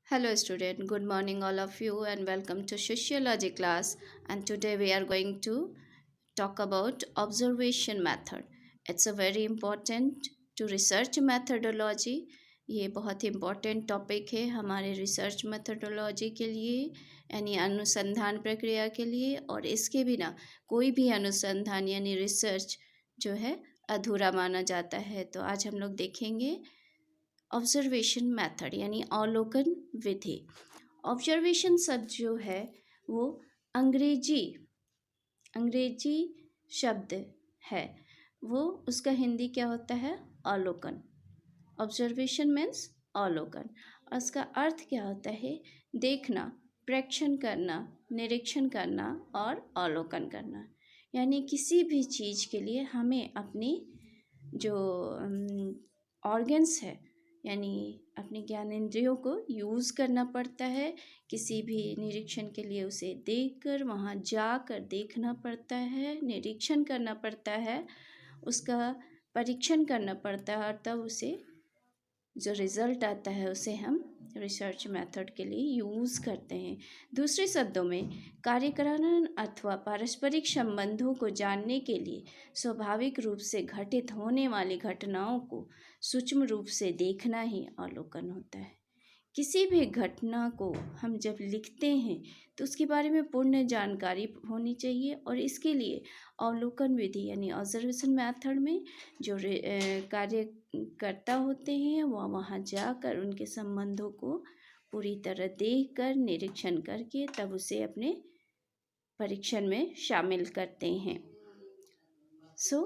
Hello student, good morning all of you and welcome to sociology class, and today we are going to talk about observation method. It's a very important to research methodology. ये बहुत ही important topic है हमारे research methodology के लिए, यानी अनुसंधान प्रक्रिया के लिए। और इसके बिना कोई भी अनुसंधान यानी रिसर्च जो है अधूरा माना जाता है। तो आज हम लोग देखेंगे ऑब्जर्वेशन मेथड यानी अवलोकन विधि। ऑब्जर्वेशन शब्द जो है वो अंग्रेजी अंग्रेजी शब्द है, वो उसका हिंदी क्या होता है? अवलोकन। ऑब्जर्वेशन मीन्स अवलोकन, और उसका अर्थ क्या होता है? देखना, प्रेक्षण करना, निरीक्षण करना और अवलोकन करना। यानी किसी भी चीज़ के लिए हमें अपनी जो ऑर्गन्स है यानी अपने ज्ञानेंद्रियों को यूज़ करना पड़ता है। किसी भी निरीक्षण के लिए उसे देखकर वहाँ जाकर देखना पड़ता है, निरीक्षण करना पड़ता है, उसका परीक्षण करना पड़ता है, और तब उसे जो रिज़ल्ट आता है उसे हम रिसर्च मेथड के लिए यूज़ करते हैं। दूसरे शब्दों में कार्यकारण अथवा पारस्परिक संबंधों को जानने के लिए स्वाभाविक रूप से घटित होने वाली घटनाओं को सूक्ष्म रूप से देखना ही अवलोकन होता है। किसी भी घटना को हम जब लिखते हैं तो उसके बारे में पूर्ण जानकारी होनी चाहिए, और इसके लिए अवलोकन विधि यानी ऑब्जर्वेशन मेथड में जो कार्यकर्ता होते हैं वह वहाँ जाकर उनके संबंधों को पूरी तरह देखकर निरीक्षण करके तब उसे अपने परीक्षण में शामिल करते हैं। So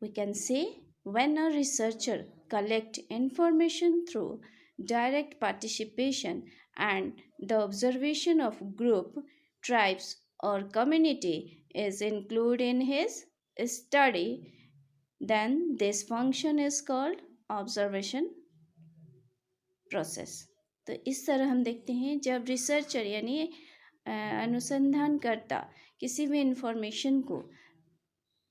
we can say when a researcher collect information through direct participation and the observation of group, tribes or community is included in his study, then this function is called observation process। तो इस तरह हम देखते हैं जब researcher यानी अनुसंधानकर्ता किसी भी इंफॉर्मेशन को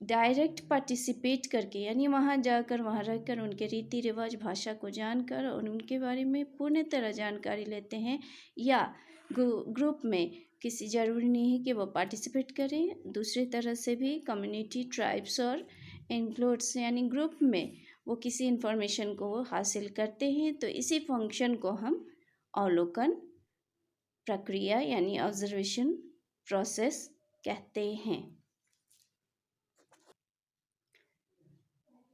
डायरेक्ट पार्टिसिपेट करके यानी वहाँ जाकर वहाँ रहकर उनके रीति रिवाज भाषा को जानकर और उनके बारे में पूर्ण तरह जानकारी लेते हैं, या ग्रुप में किसी ज़रूरी नहीं है कि वो पार्टिसिपेट करें, दूसरी तरह से भी कम्युनिटी, ट्राइब्स और इंक्लूड्स यानी ग्रुप में वो किसी इन्फॉर्मेशन को हासिल करते हैं, तो इसी फंक्शन को हम अवलोकन प्रक्रिया यानी ऑब्जर्वेशन प्रोसेस कहते हैं।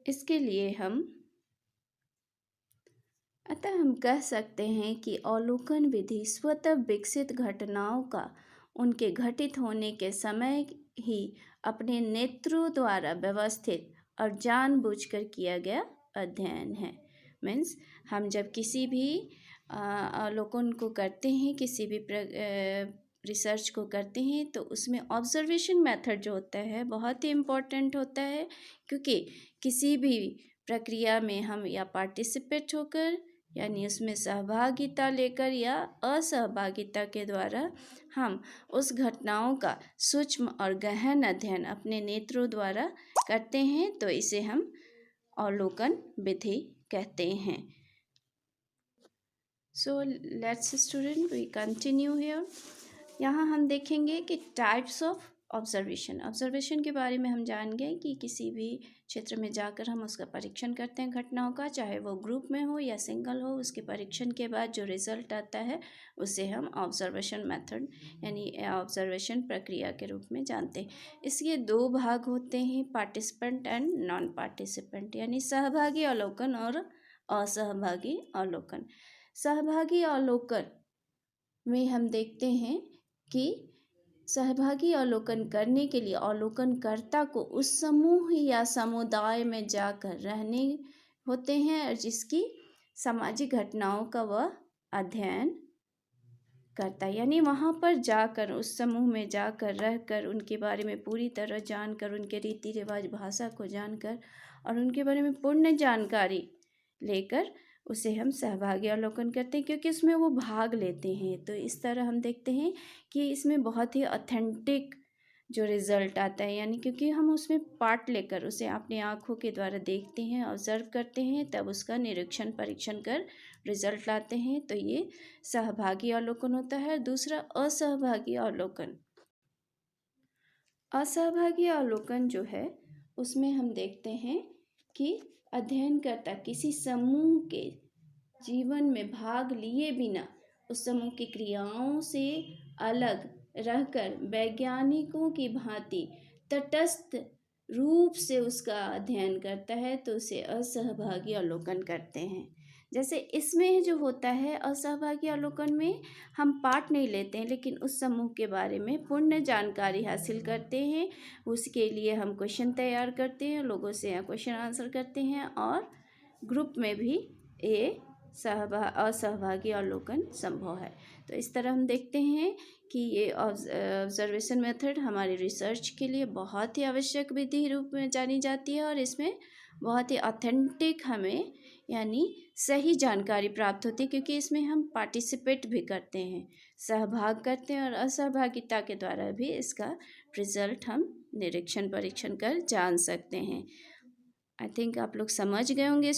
इसके लिए हम कह सकते हैं कि अवलोकन विधि स्वतः विकसित घटनाओं का उनके घटित होने के समय ही अपने नेत्रों द्वारा व्यवस्थित और जानबूझकर किया गया अध्ययन है। मीन्स हम जब किसी भी अवलोकन को करते हैं, किसी भी रिसर्च को करते हैं, तो उसमें ऑब्जर्वेशन मेथड जो होता है बहुत ही इम्पोर्टेंट होता है, क्योंकि किसी भी प्रक्रिया में हम या पार्टिसिपेट होकर यानी उसमें सहभागिता लेकर या असहभागिता के द्वारा हम उस घटनाओं का सूक्ष्म और गहन अध्ययन अपने नेत्रों द्वारा करते हैं, तो इसे हम अवलोकन विधि कहते हैं। So let's student we continue here. यहाँ हम देखेंगे कि टाइप्स ऑफ ऑब्जर्वेशन के बारे में हम जान गए कि किसी भी क्षेत्र में जाकर हम उसका परीक्षण करते हैं घटनाओं का, चाहे वो ग्रुप में हो या सिंगल हो। उसके परीक्षण के बाद जो रिजल्ट आता है उसे हम ऑब्जर्वेशन मेथड यानी ऑब्जर्वेशन प्रक्रिया के रूप में जानते हैं। इसके दो भाग होते हैं, पार्टिसिपेंट एंड नॉन पार्टिसिपेंट, यानी सहभागी अवलोकन और असहभागी अवलोकन। सहभागी अवलोकन में हम देखते हैं कि सहभागी अवलोकन करने के लिए अवलोकनकर्ता को उस समूह या समुदाय में जाकर रहने होते हैं और जिसकी सामाजिक घटनाओं का वह अध्ययन करता है। यानी वहाँ पर जाकर उस समूह में जाकर रहकर उनके बारे में पूरी तरह जानकर, उनके रीति रिवाज भाषा को जानकर और उनके बारे में पूर्ण जानकारी लेकर उसे हम सहभागी अवलोकन करते हैं, क्योंकि इसमें वो भाग लेते हैं। तो इस तरह हम देखते हैं कि इसमें बहुत ही ऑथेंटिक जो रिज़ल्ट आता है, यानी क्योंकि हम उसमें पार्ट लेकर उसे अपनी आँखों के द्वारा देखते हैं, ऑब्जर्व करते हैं, तब उसका निरीक्षण परीक्षण कर रिजल्ट लाते हैं, तो ये सहभागी अवलोकन होता है। दूसरा असहभागी अवलोकन। असहभागी अवलोकन जो है उसमें हम देखते हैं कि अध्ययनकर्ता किसी समूह के जीवन में भाग लिए बिना उस समूह की क्रियाओं से अलग रहकर वैज्ञानिकों की भांति तटस्थ रूप से उसका अध्ययन करता है, तो उसे असहभागी अवलोकन कहते हैं। जैसे इसमें जो होता है असहभागी अवलोकन में हम पार्ट नहीं लेते हैं, लेकिन उस समूह के बारे में पूर्ण जानकारी हासिल करते हैं। उसके लिए हम क्वेश्चन तैयार करते हैं, लोगों से क्वेश्चन आंसर करते हैं, और ग्रुप में भी ये असहभागी अवलोकन संभव है। तो इस तरह हम देखते हैं कि ये ऑब्जर्वेशन मेथड हमारे रिसर्च के लिए बहुत ही आवश्यक विधि रूप में जानी जाती है, और इसमें बहुत ही ऑथेंटिक हमें यानी सही जानकारी प्राप्त होती है, क्योंकि इसमें हम पार्टिसिपेट भी करते हैं, सहभाग करते हैं, और असहभागिता के द्वारा भी इसका रिजल्ट हम निरीक्षण परीक्षण कर जान सकते हैं। आई थिंक आप लोग समझ गए होंगे।